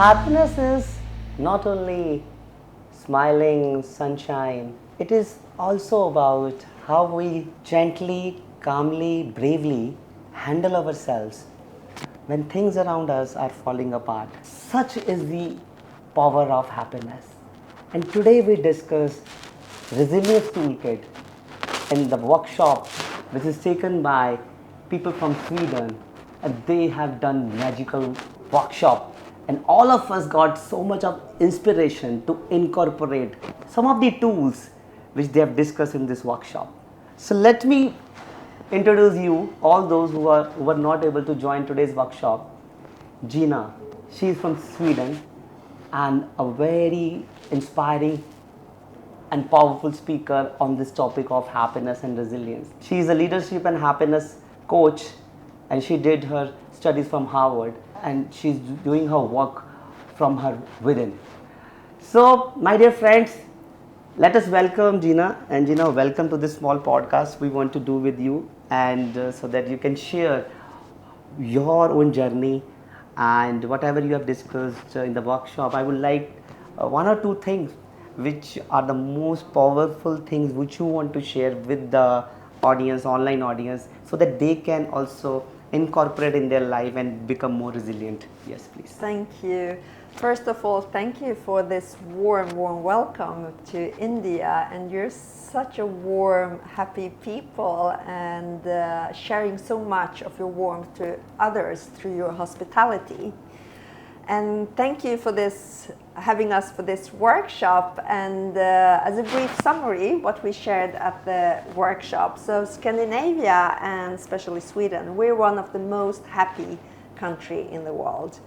Happiness is not only smiling, sunshine, it is also about how we gently, calmly, bravely handle ourselves when things around us are falling apart. Such is the power of happiness. And today we discuss Resilience Toolkit in the workshop which is taken by people from Sweden, and they have done magical workshop, and all of us got so much of inspiration to incorporate some of the tools which they have discussed in this workshop. So let me introduce you all those who were not able to join today's workshop. Gina, she is from Sweden and a very inspiring and powerful speaker on this topic of happiness and resilience. She is a leadership and happiness coach, and she did her studies from Harvard, and she's doing her work from her within. So, my dear friends, let us welcome Gina. And Gina, welcome to this small podcast we want to do with you, and so that you can share your own journey and whatever you have discussed in the workshop. I would like one or two things which are the most powerful things which you want to share with the audience, online audience, so that they can also incorporate in their life and become more resilient. Yes, please. Thank you. First of all, thank you for this warm welcome to India. And you're such a warm, happy people, and sharing so much of your warmth to others through your hospitality. And thank you for this, having us for this workshop. And as a brief summary, what we shared at the workshop. So Scandinavia, and especially Sweden, we're one of the most happy country in the world.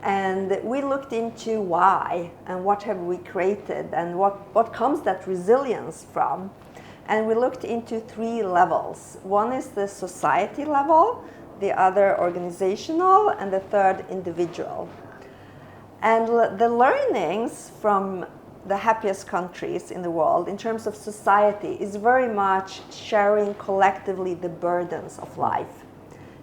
And we looked into why and what have we created and what comes that resilience from. And we looked into 3 levels. One is the society level, the other organizational, and the third individual. And the learnings from the happiest countries in the world in terms of society is very much sharing collectively the burdens of life.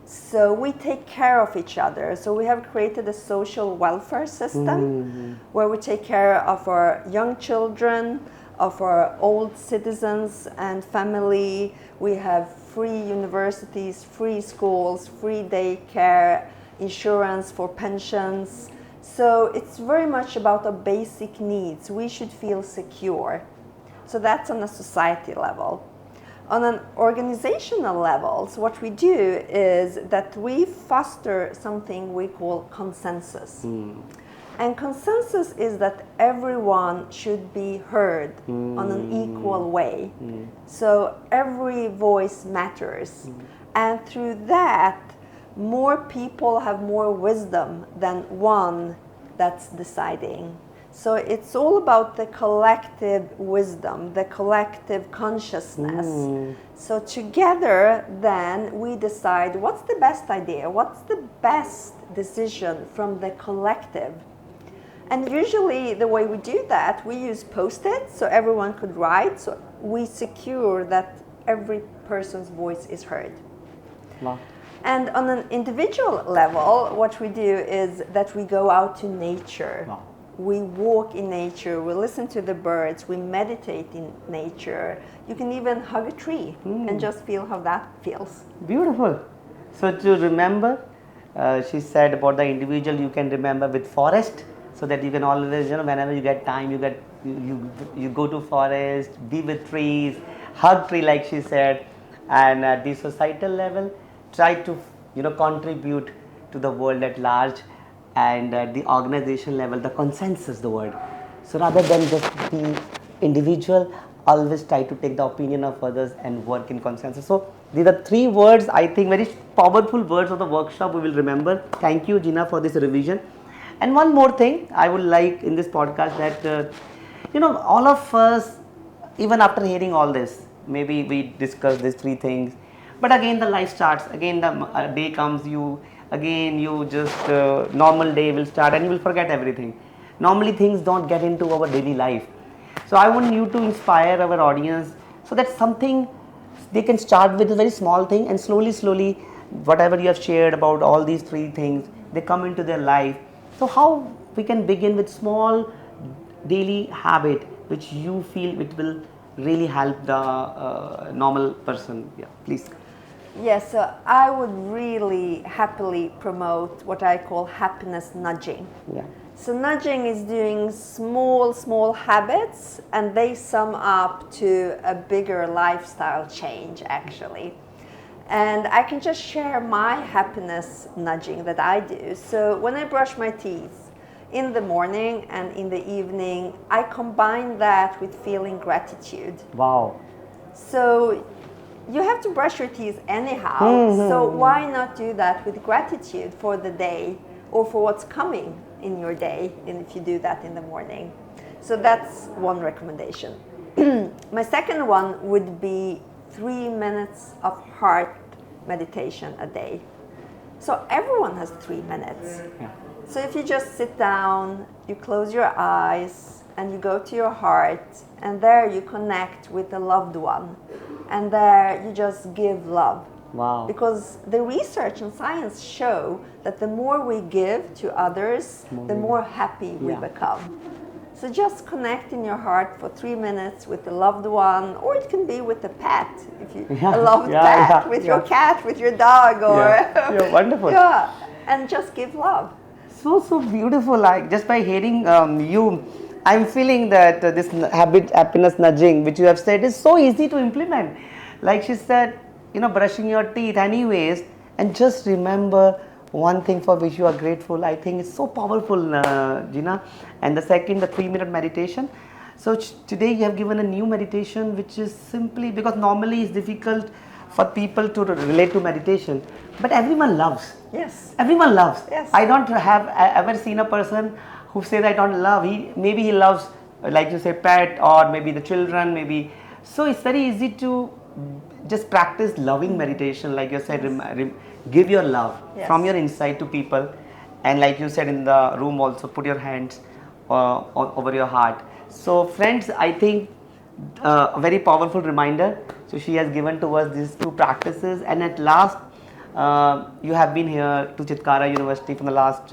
So we take care of each other. So we have created a social welfare system where we take care of our young children, of our old citizens and family. We have free universities, free schools, free daycare, insurance for pensions. So it's very much about our basic needs. We should feel secure. So that's on a society level. On an organizational level, so what we do is that we foster something we call consensus. And consensus is that everyone should be heard on an equal way. So every voice matters. And through that, more people have more wisdom than one that's deciding. So it's all about the collective wisdom, the collective consciousness. So together then we decide what's the best idea, what's the best decision from the collective. And usually the way we do that, we use Post-its so everyone could write, so we secure that every person's voice is heard. Wow. And on an individual level, what we do is that we go out to nature. Wow. We walk in nature, we listen to the birds, we meditate in nature. You can even hug a tree and just feel how that feels. Beautiful. So to remember, she said about the individual, you can remember with forest, so that you can always, whenever you get time, you go to forest, be with trees, hug tree like she said. And at the societal level, try to contribute to the world at large, and at the organization level, the consensus, the word. So rather than just be individual, always try to take the opinion of others and work in consensus. So these are 3 words, I think very powerful words of the workshop we will remember. Thank you, Gina, for this revision. And one more thing I would like in this podcast, that all of us, even after hearing all this, maybe we discuss these 3 things, but again the life starts, again the day comes, you just normal day will start and you will forget everything. Normally things don't get into our daily life. So I want you to inspire our audience so that something they can start with a very small thing, and slowly whatever you have shared about all these 3 things, they come into their life. So how we can begin with small daily habit which you feel it will really help the normal person. Yeah, please. Yes, so I would really happily promote what I call happiness nudging. Yeah. So nudging is doing small habits, and they sum up to a bigger lifestyle change actually. And I can just share my happiness nudging that I do. So when I brush my teeth in the morning and in the evening, I combine that with feeling gratitude. Wow. So you have to brush your teeth anyhow, so why not do that with gratitude for the day or for what's coming in your day, and if you do that in the morning. So that's one recommendation. My second one would be 3 minutes of heart meditation a day. So everyone has 3 minutes. Yeah. So if you just sit down, you close your eyes, and you go to your heart, and there you connect with a loved one, and there you just give love. Wow. Because the research and science show that the more we give to others, the more happy we become. So just connect in your heart for 3 minutes with a loved one, or it can be with a pet, if you a loved pet, with your cat, with your dog, or wonderful. Yeah, and just give love. So beautiful. Like just by hearing you, I'm feeling that this happiness nudging, which you have said, is so easy to implement. Like she said, brushing your teeth anyways, and just remember one thing for which you are grateful. I think it's so powerful, Gina. And the second, the 3-minute meditation. So today you have given a new meditation, which is simply because normally it's difficult for people to relate to meditation, but everyone loves. Yes. Everyone loves. Yes. I don't have ever seen a person who says I don't love. Maybe he loves, like you say, pet, or maybe the children, maybe. So it's very easy to just practice loving meditation, like you said. Give your love from your inside to people, and like you said in the room also, put your hands over your heart. So friends, I think a very powerful reminder. So she has given to us these 2 practices, and at last you have been here to Chitkara University for the last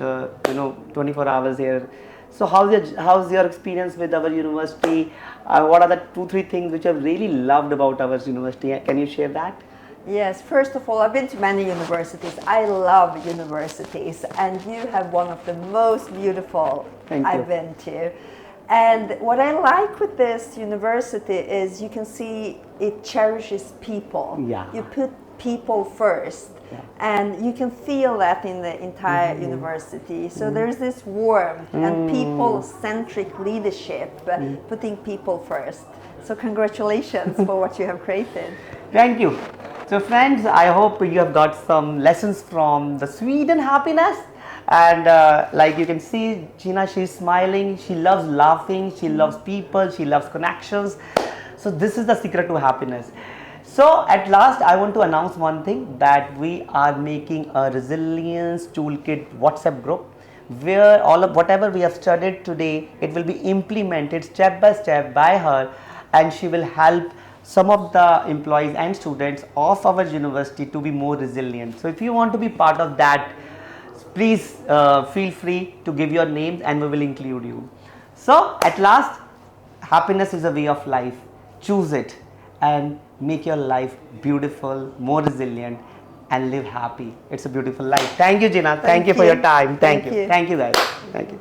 24 hours here. So how's your experience with our university? What are the 2-3 things which you have really loved about our university? Can you share that? Yes, first of all, I've been to many universities. I love universities, and you have one of the most beautiful I've been to. And what I like with this university is you can see it cherishes people. Yeah. You put people first. Yeah. And you can feel that in the entire university. So there's this warmth and people-centric leadership, putting people first. So congratulations for what you have created. Thank you. So friends, I hope you have got some lessons from the Sweden happiness. And like you can see, Gina, she's smiling, she loves laughing, she loves people, she loves connections. So this is the secret to happiness. So at last, I want to announce one thing, that we are making a resilience toolkit WhatsApp group, where all of whatever we have studied today, it will be implemented step by step by her, and she will help some of the employees and students of our university to be more resilient. So if you want to be part of that, please feel free to give your names and we will include you. So at last, happiness is a way of life. Choose it and make your life beautiful, more resilient, and live happy. It's a beautiful life. Thank you, Gina. Thank you for your time. Thank you. Thank you, guys. Thank you.